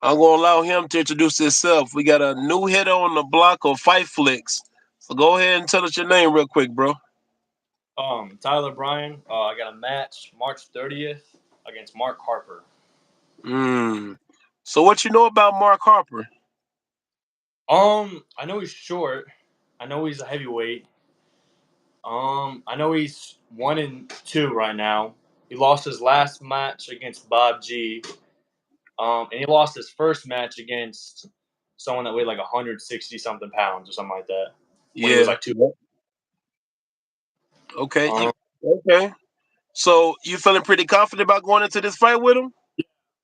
I'm gonna allow him to introduce himself. We got a new hitter on the block of Fightflix. So go ahead and tell us your name real quick, bro. Tyler Bryan. I got a match March 30th against Mark Harper. Mm. So what you know about Mark Harper? I know he's short. I know he's a heavyweight. I know he's 1-2 right now. He lost his last match against Bob G. And he lost his first match against someone that weighed like 160 something pounds or something like that when he was Yeah. like two. Okay. Um, Okay. So you feeling pretty confident about going into this fight with him?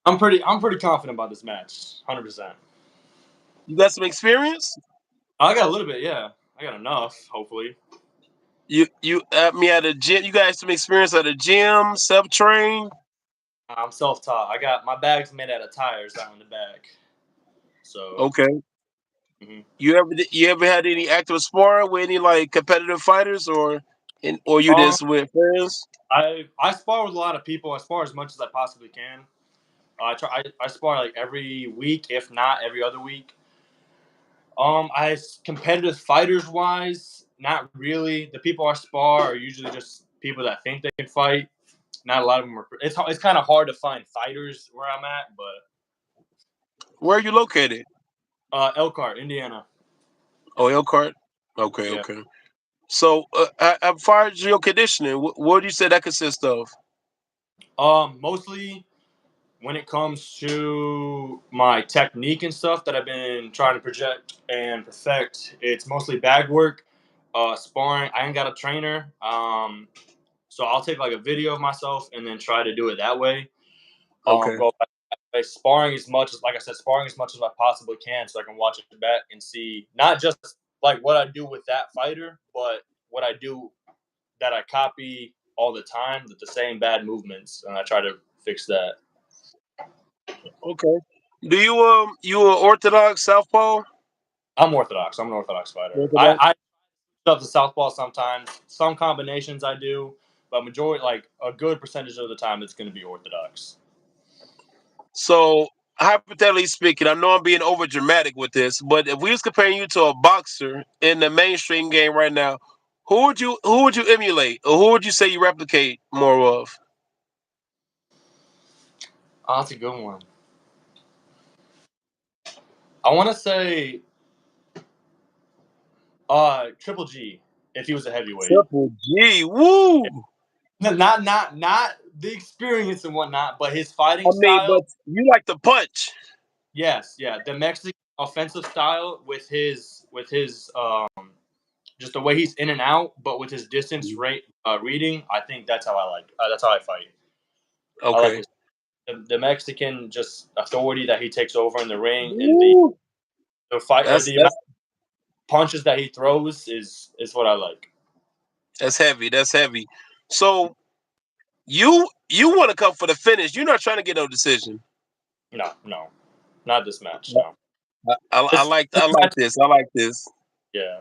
I'm pretty confident about this match, 100%. You got some experience? I got a little bit, yeah. I got enough, hopefully. You at me at a gym. You got some experience at a gym, self trained. I'm self-taught. I got my bag's made out of tires out in the back. So, Okay. mhm. You ever had any active sparring with any like competitive fighters or you um, just with friends? I spar with a lot of people. I spar as much as I possibly can. I spar like every week, if not every other week. I competitive fighters wise, not really. The people I spar are usually just people that think they can fight. Not a lot of them are. It's kind of hard to find fighters where I'm at, but Where are you located? Elkhart, Indiana. Oh, Elkhart. Okay, Yeah. okay. So, as far as your conditioning, what do you say that consists of? Mostly when it comes to my technique and stuff that I've been trying to project and perfect, it's mostly bag work, sparring. I ain't got a trainer, so I'll take like a video of myself and then try to do it that way. Okay. Go by sparring as much as, like I said, sparring as much as I possibly can, so I can watch it back and see not just like what I do with that fighter, but what I do that I copy all the time, with the same bad movements, and I try to fix that. Okay. Do you a Orthodox Southpaw? I'm Orthodox. I'm an Orthodox fighter. Orthodox. I stuff the southpaw sometimes. Some combinations I do, but majority, like a good percentage of the time, it's going to be Orthodox. So, hypothetically speaking, I know I'm being over dramatic with this, but if we was comparing you to a boxer in the mainstream game right now, who would you emulate, or who would you say you replicate more of? Oh, that's a good one. I want to say Triple G if he was a heavyweight. Triple G. Woo! Not the experience and whatnot, but his fighting I mean, style. but you like to punch. Yes, yeah, the Mexican offensive style with his just the way he's in and out, but with his distance rate reading. I think that's how I like. That's how I fight. I like Okay. his the Mexican just authority that he takes over in the ring, and Woo! the fight That's the amount that's of punches that he throws is what I like. that's heavy. That's heavy. So you want to come for the finish. You're not trying to get no decision. No, no, not this match. No, I this, like this I like match. this. I like this. Yeah,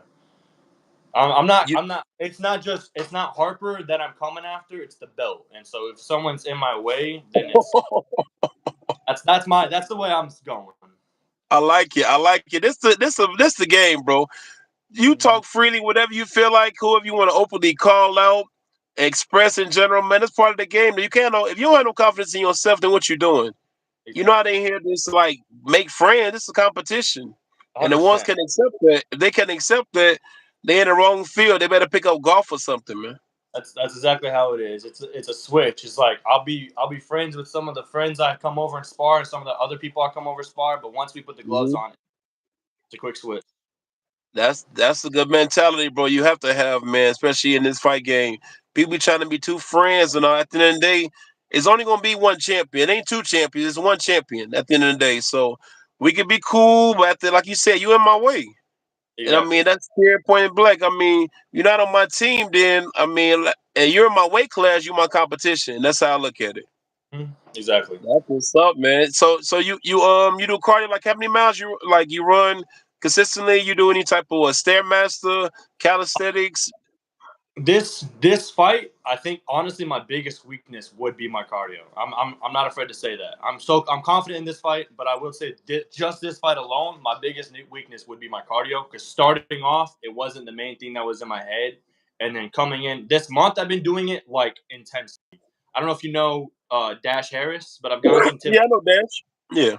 I'm not. You I'm not. It's not just. It's not Harper that I'm coming after. It's the belt. And so if someone's in my way, then it's that's the way I'm going. I like it. I like it. This the game, bro. You Mhm. talk freely, whatever you feel like, whoever you want to openly call out, express in general, man. It's part of the game. You can't know if you don't have no confidence in yourself, then what you doing? You know how Exactly. they here just like make friends. This is a competition. And the ones 100%. can accept that. If they can accept that, they in the wrong field. They better pick up golf or something, man. That's exactly how it is. It's a switch. It's like I'll be friends with some of the friends I come over and spar, and some of the other people I come over and spar. But once we put the gloves Mhm. on, it's a quick switch. That's a good mentality, bro. You have to have, man, especially in this fight game. People be trying to be two friends, and at the end of the day, it's only gonna be one champion. It ain't two champions. It's one champion at the end of the day. So we can be cool, but like you said, you in my way. And I Exactly. mean, that's clear point blank. I mean, you're not on my team, then I mean, and you're in my weight class, you're my competition. That's how I look at it. Exactly. That's what's up, man. So you do cardio like how many miles you run consistently? You do any type of stairmaster, calisthenics? This fight, I think honestly, my biggest weakness would be my cardio. I'm not afraid to say that. I'm confident in this fight, but I will say just this fight alone, my biggest weakness would be my cardio. Because starting off, it wasn't the main thing that was in my head, and then coming in this month, I've been doing it like intensely. I don't know if you know Dash Harris, but I've gotten some tips. Yeah, I know Dash. Yeah.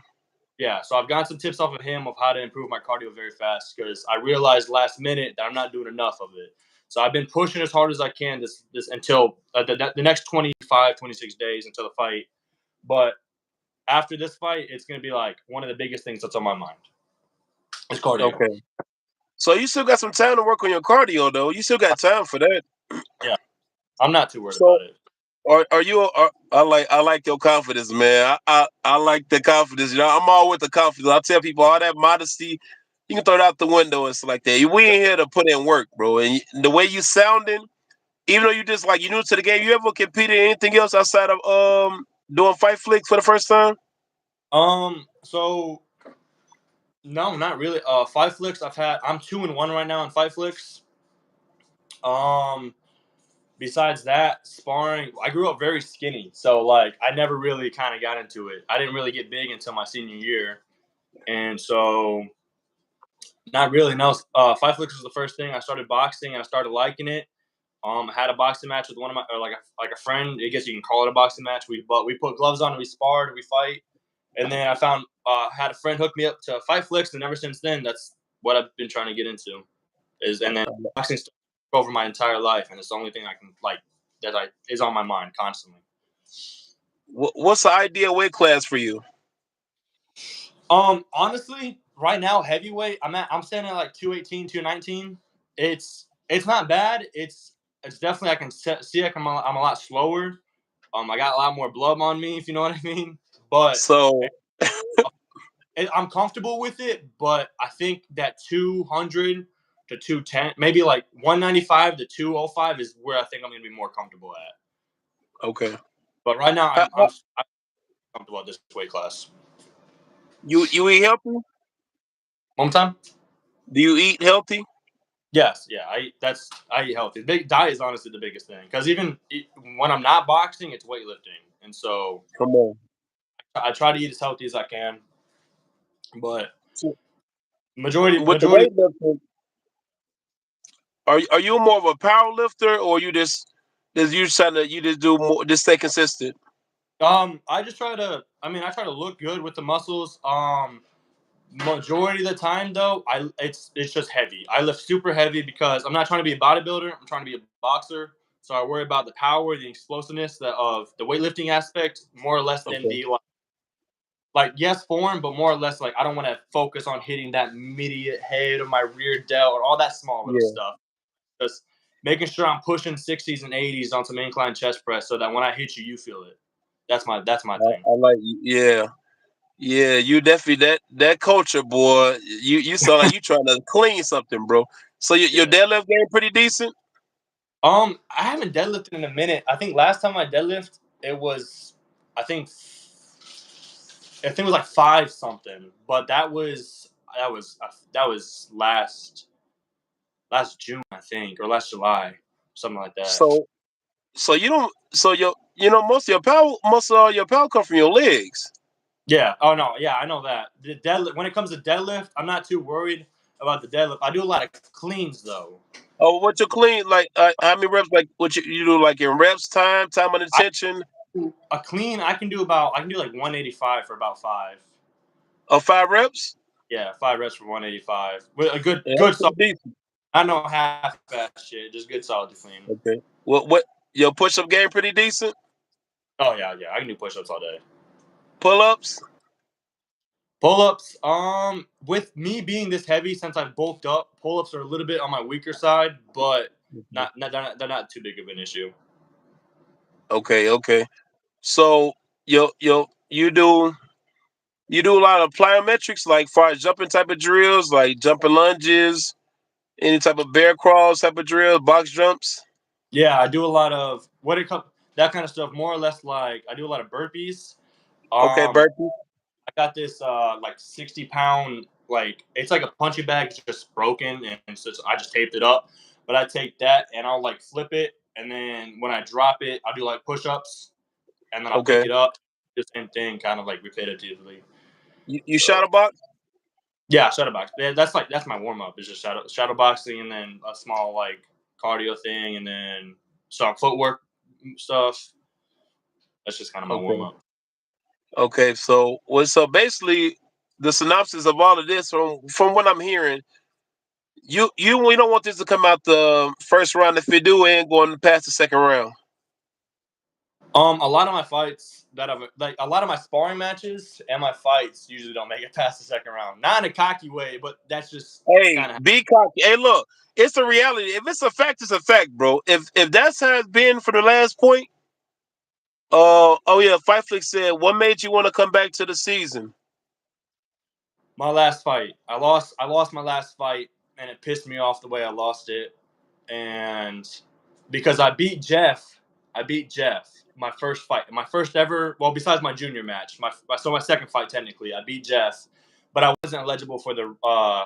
Yeah, so I've gotten some tips off of him of how to improve my cardio very fast because I realized last minute that I'm not doing enough of it. So I've been pushing as hard as I can this until the next 25, 26 days until the fight. But after this fight, it's going to be like one of the biggest things that's on my mind is cardio. Okay. So you still got some time to work on your cardio, though. You still got time for that. Yeah, I'm not too worried So about it. are you? I like your confidence, man. I like the confidence. You know, I'm all with the confidence. I tell people all that modesty, you can throw it out the window and stuff like that. We ain't here to put in work, bro. And the way you sounding, even though you just like you new to the game, you ever competed in anything else outside of doing Fightflix for the first time? So no, not really. Fightflix, I'm 2-1 right now in Fightflix. Um, Besides that, sparring, I grew up very skinny, so like I never really kind of got into it. I didn't really get big until my senior year, and so not really. No, Fight Flicks was the first thing. I started boxing, and I started liking it. I had a boxing match with one of my, or like a friend. I guess you can call it a boxing match. We put gloves on, and we sparred, and we fight. And then I found had a friend hook me up to Fight Flicks, and ever since then, that's what I've been trying to get into. And then boxing took over my entire life, and it's the only thing I can like that I is on my mind constantly. What's the ideal weight class for you? Honestly, right now heavyweight, I'm standing at like 218, 219. It's not bad. It's definitely I can see I'm a lot slower. I got a lot more blood on me, if you know what I mean. But So I'm comfortable with it. But I think that 200 to 210, maybe like 195 to 205 is where I think I'm going to be more comfortable at. okay. But right now, Uh, I'm comfortable at this weight class. you eat healthy? One more time. Do you eat healthy? Yes, yeah, I eat healthy. Big diet is honestly the biggest thing because even when I'm not boxing, it's weightlifting, and so Come on. I try to eat as healthy as I can. But So, majority with the majority, weightlifting, are you more of a power lifter or you just you trying to you just do more just stay consistent? I just try to. I mean, I try to look good with the muscles. Majority of the time though, it's just heavy. I lift super heavy because I'm not trying to be a bodybuilder. I'm trying to be a boxer. So I worry about the power, the explosiveness of the weightlifting aspect more or less than Okay. the like yes form, but more or less like I don't want to focus on hitting that immediate head or my rear delt or all that small little Yeah. stuff. Just making sure I'm pushing 60s and 80s on some incline chest press so that when I hit you, you feel it. That's my thing. I like you. Yeah. Yeah, you definitely that culture, boy. You sound like you trying to clean something, bro. So your Yeah. deadlift game pretty decent. I haven't deadlifted in a minute. I think last time I deadlift, it was, I think, it was like five something. But that was last June, I think, or last July, something like that. So you don't so most of your power come from your legs. Yeah. Oh no. Yeah, I know that. The deadlift. When it comes to deadlift, I'm not too worried about the deadlift. I do a lot of cleans though. Oh, what you clean like? How many reps? Like what you do? Like in reps, time and I attention. do a clean. I can do like 185 for about five. 5 reps. Yeah, 5 reps for 185 with a Yeah, good that's solid. pretty decent. I know half ass shit, just good solid to clean. Okay. What your push up game pretty decent? Oh yeah, yeah, I can do push ups all day. Pull ups. Pull ups, with me being this heavy since I've bulked up, pull ups are a little bit on my weaker side, but they're not too big of an issue. Okay, okay. So you do a lot of plyometrics, like far as jumping type of drills, like jumping lunges, any type of bear crawls type of drills, box jumps. Yeah, I do a lot of what it comes that kind of stuff. More or less, like I do a lot of burpees. Okay, Um, burpee. I got this like 60 pound like it's like a punching bag, it's just broken, and so I just taped it up. but I take that and I'll like flip it, and then when I drop it, I'll do like push-ups, and then I'll pick Okay. it up, the same thing, kind of like repetitively. You So shadow box? yeah, shadow box. That's my warm up. Is just shadow boxing, and then a small like cardio thing, and then some footwork stuff. That's just kind of my warm Okay. up. Okay. So basically, the synopsis of all of this, from what I'm hearing, we don't want this to come out the first round. If it do, it ain't going past the second round. A lot of my fights that I've like a lot of my sparring matches and my fights usually don't make it past the second round. Not in a cocky way, but that's just Hey, kind of be cocky. Hey, look, it's a reality. If it's a fact, it's a fact, bro. If that's how it's been for the last point, oh yeah, Fightflix said, what made you want to come back to the season? my last fight. I lost my last fight, and it pissed me off the way I lost it. And because I beat Jeff my first fight, my first ever. Well, besides my junior match, my second fight technically, I beat Jeff, but I wasn't eligible for the. Oh,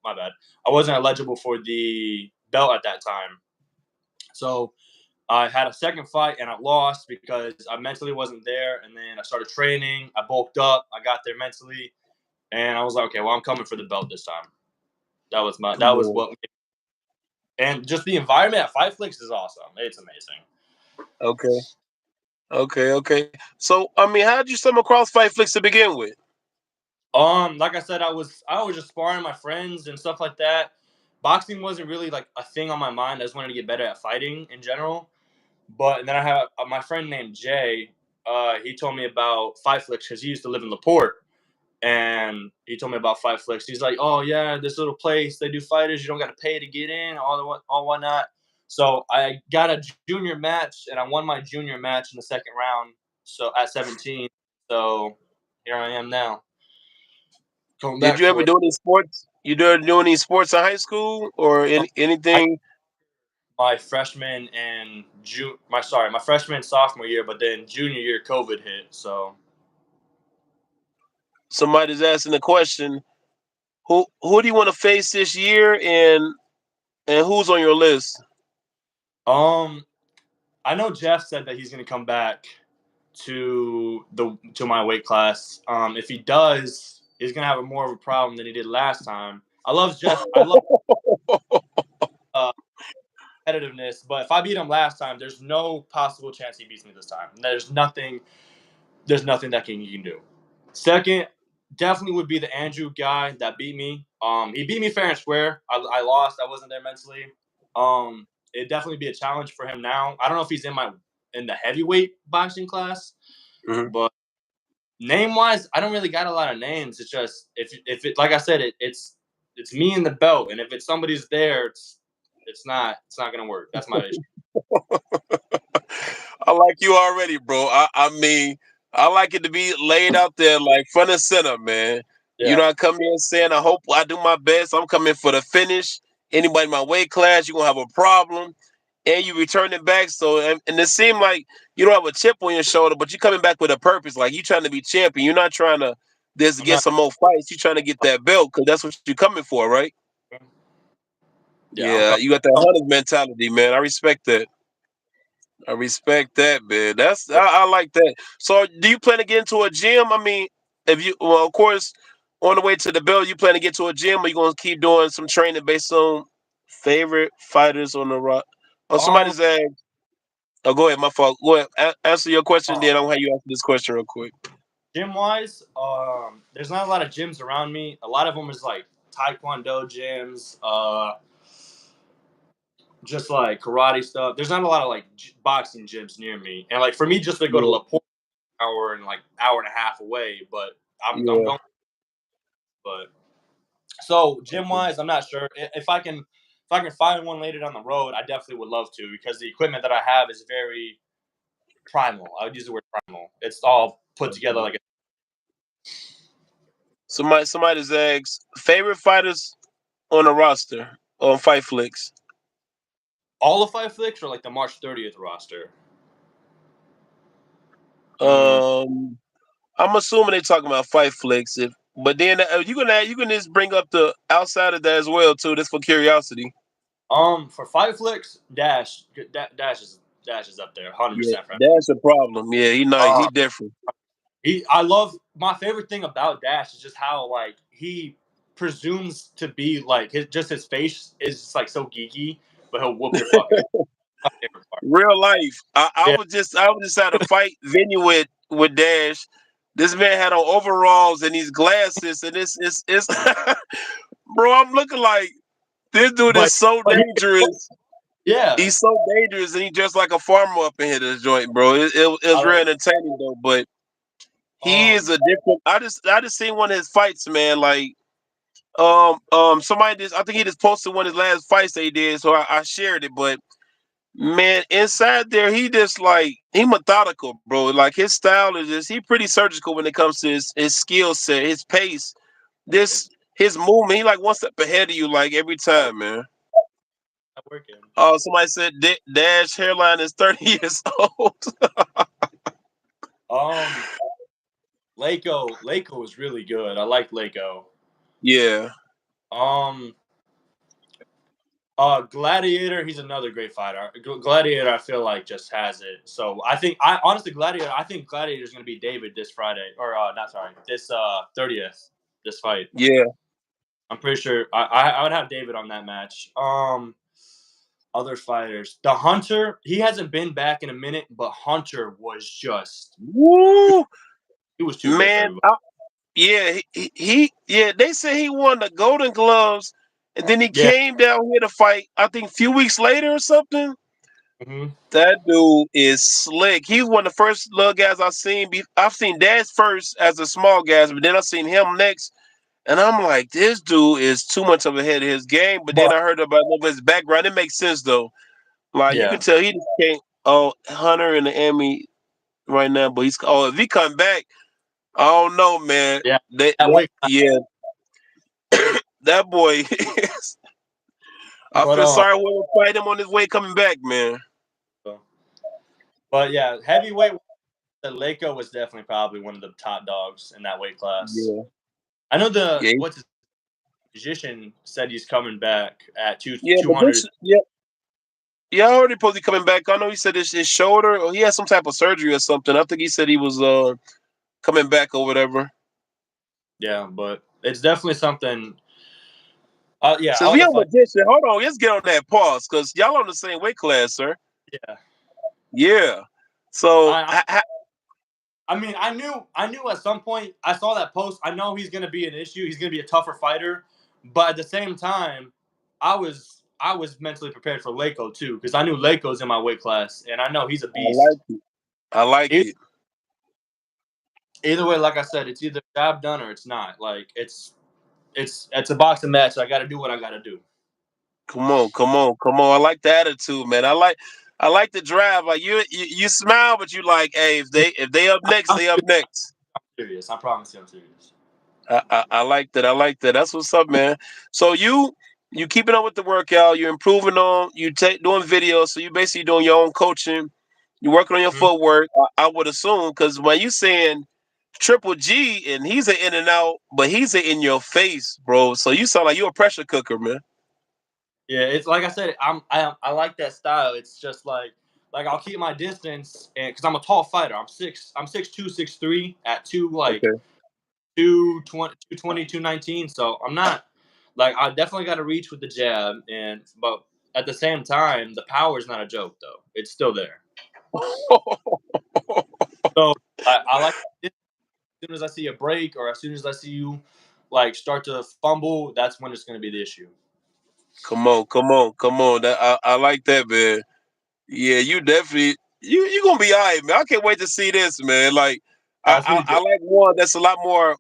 my bad. I wasn't eligible for the belt at that time. So I had a second fight and I lost because I mentally wasn't there. And then I started training. I bulked up. I got there mentally, and I was like, okay, well, I'm coming for the belt this time. That was Yeah. what, and just the environment at Fightflix is awesome. It's amazing. Okay. Okay. So I mean, how did you stumble across Fightflix to begin with? Like I said, I was just sparring my friends and stuff like that. Boxing wasn't really like a thing on my mind. I just wanted to get better at fighting in general. But and then I have my friend named Jay. He told me about Fightflix because he used to live in Laporte, and he told me about Fightflix. He's like, "Oh yeah, this little place they do fighters. You don't got to pay to get in, all whatnot." So I got a junior match, and I won my junior match in the second round. So at 17, so here I am now, coming Did back you ever for it. do any sports? You did do any sports in high school or I anything? my freshman and my freshman and sophomore year, but then junior year COVID hit. So Somebody's asking the question: Who do you want to face this year, and who's on your list? um, I know Jeff said that he's going to come back to my weight class. If he does, he's gonna have more of a problem than he did last time. I love Jeff. I love uh, competitiveness, but if I beat him last time, there's no possible chance he beats me this time. There's nothing. There's nothing that you can do. Second, definitely would be the Andrew guy that beat me. He beat me fair and square. I lost. I wasn't there mentally. It'd definitely be a challenge for him now. I don't know if he's in the heavyweight boxing class, Mhm. but name wise, I don't really got a lot of names. It's just if it like I said, it's me and the belt, and if it's somebody's there, it's not gonna work. That's my issue. I like you already, bro. I mean, I like it to be laid out there like front and center, man. You Yeah, know, I come in saying I hope I do my best. I'm coming for the finish. Anybody in my weight class, you're gonna have a problem. And you return it back. So and it seemed like you don't have a chip on your shoulder, but you're coming back with a purpose. Like you trying to be champion. You're not trying to just I'm get not. some more fights. You're trying to get that belt because that's what you're coming for, right? Yeah, I'm Yeah, coming. you got that hunter mentality, man. I respect that. I respect that, man. I like that. So, do you plan to get into a gym? I mean, if you well, of course, on the way to the belt, you plan to get to a gym, or you gonna keep doing some training based on favorite fighters on the rock? Oh, Um, somebody's asked. Oh, go ahead. My fault. Go ahead. Answer your question, uh, then I'll have you answer this question real quick. Gym wise, there's not a lot of gyms around me. A lot of them is like taekwondo gyms, just like karate stuff. There's not a lot of like boxing gyms near me, and like for me, just to go to Yeah, Laporte, hour and like hour and a half away. But I'm yeah. going. But so gym Okay. wise, I'm not sure if I can find one later down the road. I definitely would love to because the equipment that I have is very primal. I would use the word primal. It's all put together Okay. like Somebody's asked favorite fighters on the roster on Fightflix. all of Five Flicks or like the March 30th roster. Mm. Um, I'm assuming they're talking about Fightflix. But then you can just bring up the outside of that as well too. Just for curiosity. For Fightflix, Dash is up there, hundred Yeah, percent for that's a problem. Yeah, he nice. him. He different. I love my favorite thing about Dash is just how like he presumes to be like his face is just like so geeky, but he'll whoop your fucking my favorite part. Real life. I Yeah, was just at a fight venue with Dash. This man had on overalls and these glasses, and it's bro. I'm looking like this dude but is so but dangerous. yeah, He's so dangerous, and he just like a farmer up in here. This joint, bro. It I was real like entertaining though, but he is um a different. I just seen one of his fights, man. Like somebody just I think he just posted one of his last fights they did, so I shared it. But man, inside there, he just like he methodical, bro. Like his style is just he pretty surgical when it comes to his skill set, his pace, this it's his movement. He like one step ahead of you, like every not time, man. working. Oh, somebody said Dash hairline is 30 years old. Um, Lako is really good. I like Lako. Yeah, Um, Gladiator, he's another great fighter. Gladiator, I feel like just has it. So I honestly Gladiator, I think Gladiator is gonna be David this Friday or not sorry this 30th this fight. yeah. I'm pretty sure I would have David on that match. Other fighters, the Hunter, he hasn't been back in a minute, but Hunter was just Woo, he was too good for man. everybody. Yeah, yeah. They said he won the Golden Gloves, and then he Yeah. came down here to fight. I think a few weeks later or something. Hmm. That dude is slick. He's one of the first little guys I've seen. I've seen Dash first as a small guy, but then I seen him next, and I'm like, this dude is too much of ahead of his game. But then But I heard about a little bit of his background. It makes sense though. Like you can yeah, tell he just can't. Oh, Hunter in the Emmy right now, but he's if he come back, I don't know, man. yeah, that That weight class. yeah, that boy. I But feel sorry when we fight him on his way coming back, man. but yeah, heavyweight. Lako was definitely probably one of the top dogs in that weight class. Yeah, I know the yeah, what's his musician said he's coming back at yeah. two But hundred. this, yeah, yeah. I already supposed to be coming back. I know he said his shoulder, or he had some type of surgery or something. I think he said he was coming back or whatever. Yeah, but it's definitely something. Yeah, Since all we the on fight. magician, hold on, let's get on that pause because y'all on the same weight class, sir. Yeah, Yeah. So I I mean, I knew at some point I saw that post. I know he's going to be an issue. He's going to be a tougher fighter, but at the same time, I was mentally prepared for Lako too because I knew Lako's in my weight class and I know he's a I like beast. it. I like E- it. Either way, like I said, it's either job done or it's not. Like it's a boxing match. So I got to do what I got to do. Come on, come on, come on. I like the attitude, man. I like the drive. Like you smile, but you like, hey, if they up next, I'm they up next. serious. I promise you, I'm serious. I like that. I like that. That's what's up, man. So you keeping up with the workout. You're improving on. You take doing videos. So you basically doing your own coaching. You're working on your Mhm. footwork. I would assume because when you saying Triple G and he's an in and out, but he's an in your face, bro. So you sound like you're a pressure cooker, man. Yeah, it's like I said. I like that style. It's just like I'll keep my distance, and because I'm a tall fighter, I'm 6'2", 6'3", at two like Okay. 220, 219. So I'm not like I definitely got to reach with the jab, and but at the same time, the power is not a joke though. It's still there. So I like as soon as I see a break or as soon as I see you like start to fumble, that's when it's going to be the issue. Come on, come on, come on. I like that, man. Yeah, you definitely you gonna be all right, man. I can't wait to see this, man. Like I, That's I, me too. I like one that's a lot more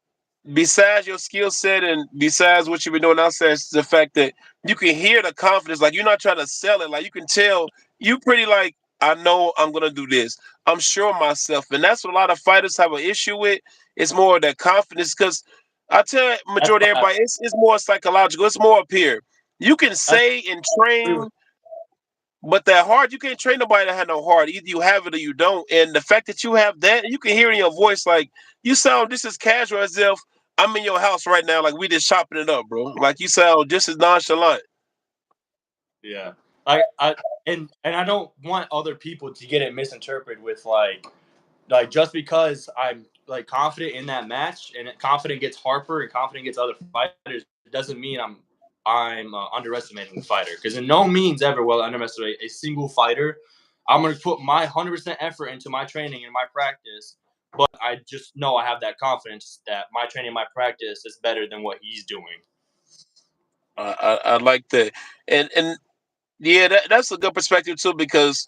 besides your skill set and besides what you've been doing outside, it's the fact that you can hear the confidence. Like you're not trying to sell it. Like you can tell you pretty like I know I'm gonna do this. I'm sure of myself, and that's what a lot of fighters have an issue with. It's more of that confidence because I tell That's majority of why everybody it's more psychological. It's more up here. You can that's say and I agree with train but that heart, you can't train nobody that had no heart. Either you have it or you don't. And the fact that you have that, you can hear in your voice, like you sound just as casual as if I'm in your house right now, like we just chopping it up, bro. Like you sound just as nonchalant. Yeah. And I don't want other people to get it misinterpreted with like just because I'm like confident in that match and confident gets Harper and confident gets other fighters, it doesn't mean I'm underestimating the fighter, because in no means ever will I underestimate a single fighter. I'm going to put my 100% effort into my training and my practice, but I just know I have that confidence that my training and my practice is better than what he's doing. I like that, and yeah, that's a good perspective too because,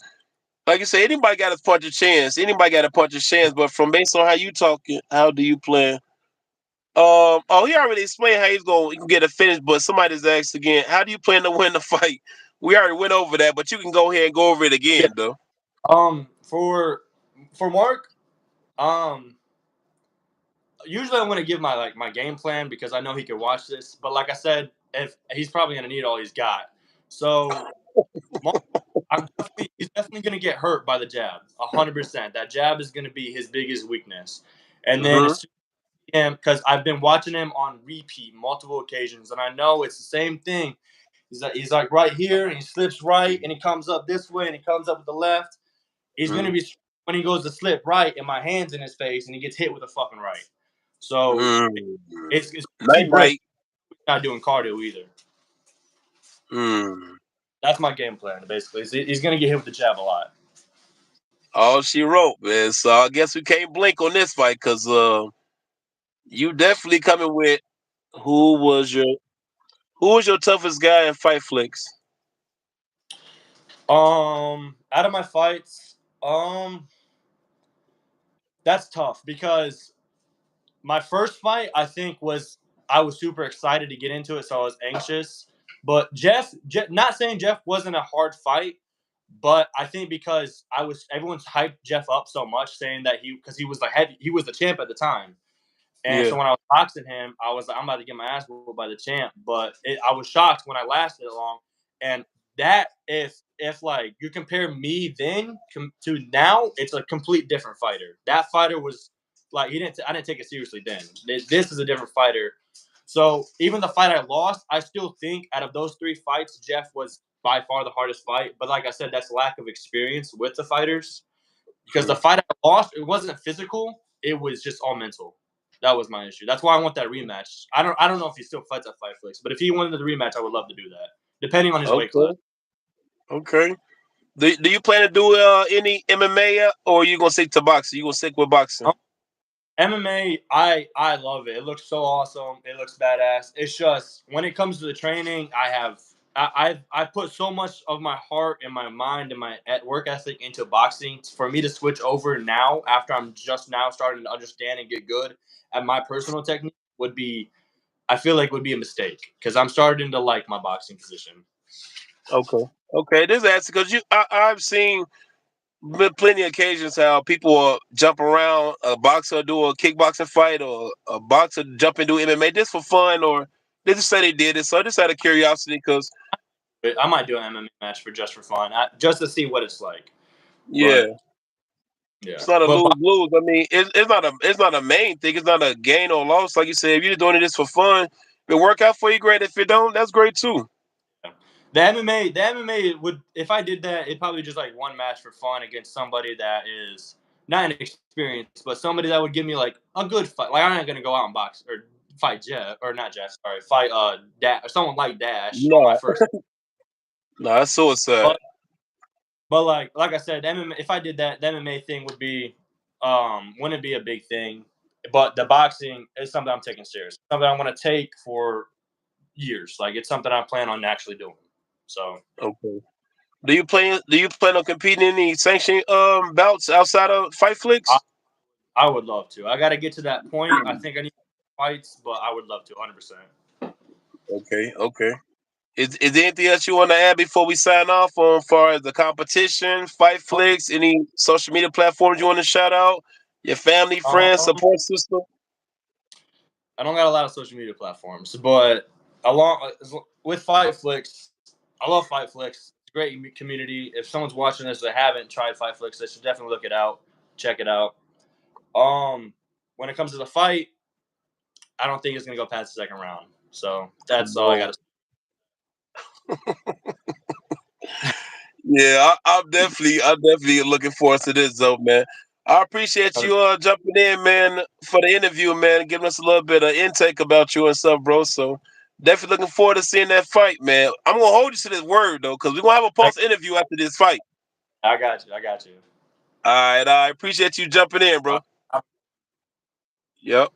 like you say, anybody got a punch a chance. Anybody got a punch a chance. But from based on how you talking, how do you plan? Oh, he already explained how he's going to get a finish, but somebody's asked again, how do you plan to win the fight? We already went over that, but you can go ahead and go over it Yeah. again, though. For Mark, um, usually I'm going to give my game plan because I know he could watch this. But like I said, if he's probably going to need all he's got, so Mark, he's definitely going to get hurt by the jab, 100%. That jab is going to be his biggest weakness, and then Hmm. as soon as him, because I've been watching him on repeat multiple occasions, and I know it's the same thing. He's like right here, and he slips right, and he comes up this way, and he comes up with the left. He's going to be when he goes to slip right, and my hands in his face, and he gets hit with a fucking right. So Mm. it's he Night breaks. night. Not doing cardio either. Mm. That's my game plan basically. He's going to get hit with the jab a lot. All she wrote, man. So I guess we can't blink on this fight because you definitely coming with who was your who was your toughest guy in Fightflix? Out of my fights, that's tough because my first fight I think was I was super excited to get into it, so I was anxious. But Jeff, not saying Jeff wasn't a hard fight, but I think because everyone's hyped Jeff up so much, saying that because he was he was the champ at the time. And Yeah. so when I was boxing him, I was like, I'm about to get my ass whooped by the champ. But I was shocked when I lasted long. And that if like you compare me then to now, it's a complete different fighter. That fighter was like I didn't take it seriously then. This is a different fighter. So even the fight I lost, I still think out of those three fights, Jeff was by far the hardest fight. But like I said, that's lack of experience with the fighters. Because the Mm. fight I lost, it wasn't physical. It was just all mental. That was my issue. That's why I want that rematch. I don't know if he still fights at Fightflix, but if he wanted the rematch, I would love to do that, depending on his weight class. Okay. Okay. Do you plan to do any MMA or are you gonna stick to boxing? You gonna stick with boxing? Um, MMA, I love it. It looks so awesome. It looks badass. It's just when it comes to the training, I put so much of my heart and my mind and my work ethic into boxing. For me to switch over now, after I'm just now starting to understand and get good at my personal technique, would be I feel like would be a mistake because I'm starting to like my boxing position. Okay. Okay. This is because I've seen plenty of occasions how people jump around a boxer do a kickboxing fight or a boxer jump and do MMA just for fun or they just say they did it. So I just out of curiosity because But I might do an MMA match for just for fun, just to see what it's like. yeah, But yeah, it's not a but lose lose. I mean, it's not a main thing. It's not a gain or loss. Like you said, if you're doing it just for fun, if it work out for you, great. If it don't, that's great too. the MMA would if I did that, it'd probably just like one match for fun against somebody that is not inexperienced, but somebody that would give me like a good fight. Like I'm not gonna go out and box or fight Jeff or not Jeff, sorry, fight Dash or someone like Dash on my No, first. no, that's suicide. But like I said, MMA, if I did that, the MMA thing would be wouldn't be a big thing. But the boxing is something I'm taking serious. Something I want to take for years. Like it's something I plan on actually doing. So Okay. Do you plan on competing in any sanctioned bouts outside of I, Fightflix? I would love to. I got to get to that point. I think I need fights, but I would love to 100%. Okay, okay. Is there anything else you want to add before we sign off on far as the competition, Fightflix, any social media platforms you want to shout out? Your family, friends, Um, support system? I don't got a lot of social media platforms, but along with Fightflix, I love Fightflix. It's a great community. If someone's watching this that haven't tried Fightflix, they should definitely look it out, check it out. Um, when it comes to the fight, I don't think it's gonna go past the second round. So that's all I got No. to say. Yeah, I'm definitely looking forward to this though, man. I appreciate you jumping in, man, for the interview, man, giving us a little bit of intake about you and stuff, bro. So definitely looking forward to seeing that fight, man. I'm gonna hold you to this word though, because we're gonna have a post interview after this fight. I got you. I got you. All right, I appreciate you jumping in, bro. Yep.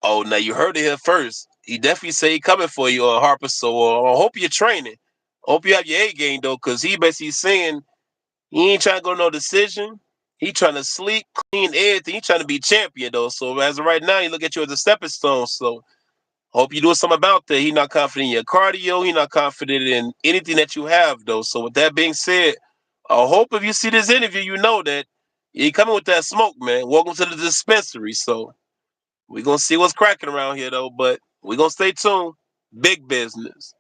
Oh, now you heard it here first. He definitely say he coming for you, Harper. So I hope you're training. I hope you have your A game though, because he basically saying he ain't trying to go to no decision. He trying to sleep, clean everything. He trying to be champion though. So as of right now, he look at you as a stepping stone. So hope you doing something about that. He not confident in your cardio. He not confident in anything that you have though. So with that being said, I hope if you see this interview, you know that he coming with that smoke, man. Welcome to the dispensary. So we're gonna see what's cracking around here though, but we're gonna stay tuned. Big business.